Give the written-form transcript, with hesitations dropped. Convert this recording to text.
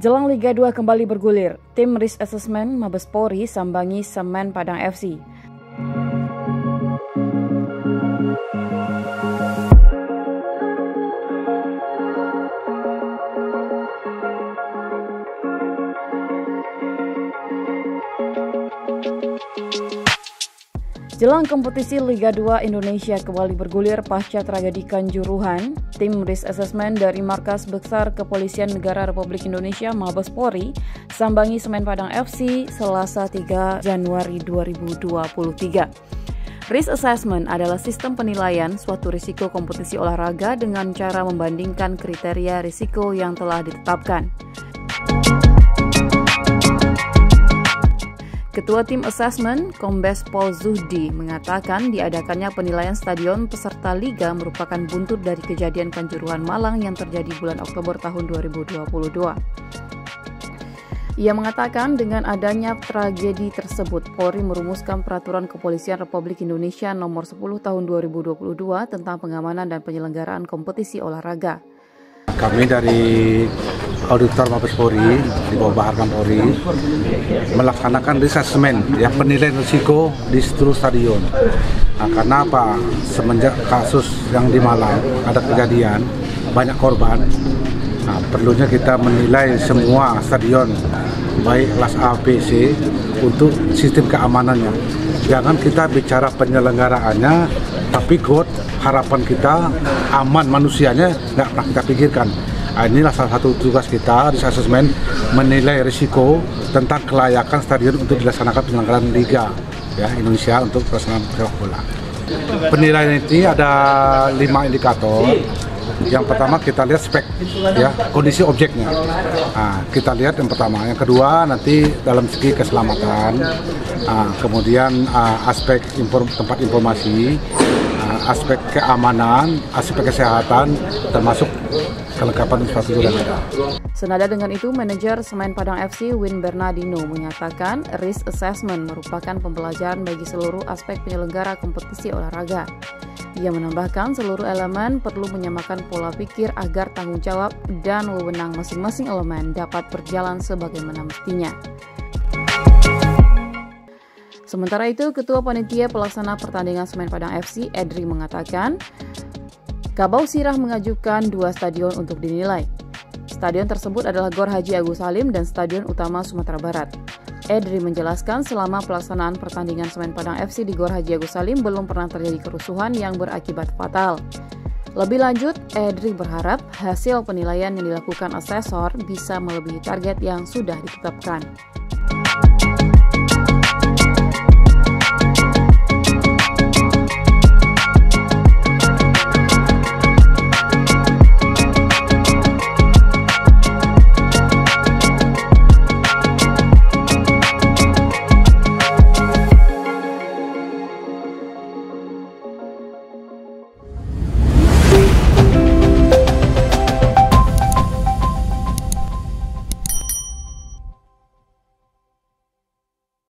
Jelang Liga 2 kembali bergulir, tim Risk Assessment Mabes Polri sambangi Semen Padang FC. Jelang kompetisi Liga 2 Indonesia kembali bergulir pasca tragedi Kanjuruhan, tim Risk Assessment dari Markas Besar Kepolisian Negara Republik Indonesia Mabes Polri sambangi Semen Padang FC Selasa 3 Januari 2023. Risk Assessment adalah sistem penilaian suatu risiko kompetisi olahraga dengan cara membandingkan kriteria risiko yang telah ditetapkan. Ketua Tim Assessment, Kombes Pol Zuhdi, mengatakan diadakannya penilaian stadion peserta Liga merupakan buntut dari kejadian Kanjuruhan Malang yang terjadi bulan Oktober tahun 2022. Ia mengatakan dengan adanya tragedi tersebut, Polri merumuskan Peraturan Kepolisian Republik Indonesia Nomor 10 Tahun 2022 tentang pengamanan dan penyelenggaraan kompetisi olahraga. Kami dari Auditor Mabes Polri di bawah Bahar Polri melaksanakan risk assessment, ya, penilaian risiko di seluruh stadion. Nah, karena apa? Semenjak kasus yang di Malang ada kejadian banyak korban. Nah, perlunya kita menilai semua stadion baik kelas A, B, C untuk sistem keamanannya. Jangan kita bicara penyelenggaraannya, tapi harapan kita aman manusianya nggak pernah kita pikirkan. Nah, inilah salah satu tugas kita di asesmen, menilai risiko tentang kelayakan stadion untuk dilaksanakan penyelenggaraan Liga, ya, Indonesia untuk pelaksanaan sepak bola. Penilaian ini ada 5 indikator. Yang pertama kita lihat spek, ya, kondisi objeknya. Nah, kita lihat yang pertama. Yang kedua nanti dalam segi keselamatan, kemudian aspek tempat informasi, aspek keamanan, aspek kesehatan, termasuk kelengkapan infrastruktur yang ada. Senada dengan itu, manajer Semen Padang FC Win Bernardino menyatakan risk assessment merupakan pembelajaran bagi seluruh aspek penyelenggara kompetisi olahraga. Ia menambahkan seluruh elemen perlu menyamakan pola pikir agar tanggung jawab dan wewenang masing-masing elemen dapat berjalan sebagaimana mestinya. Sementara itu, Ketua Panitia Pelaksana Pertandingan Semen Padang FC, Edri, mengatakan Kabau Sirah mengajukan 2 stadion untuk dinilai. Stadion tersebut adalah Gor Haji Agus Salim dan Stadion Utama Sumatera Barat. Edri menjelaskan selama pelaksanaan pertandingan Semen Padang FC di Gor Haji Agus Salim belum pernah terjadi kerusuhan yang berakibat fatal. Lebih lanjut, Edri berharap hasil penilaian yang dilakukan asesor bisa melebihi target yang sudah ditetapkan.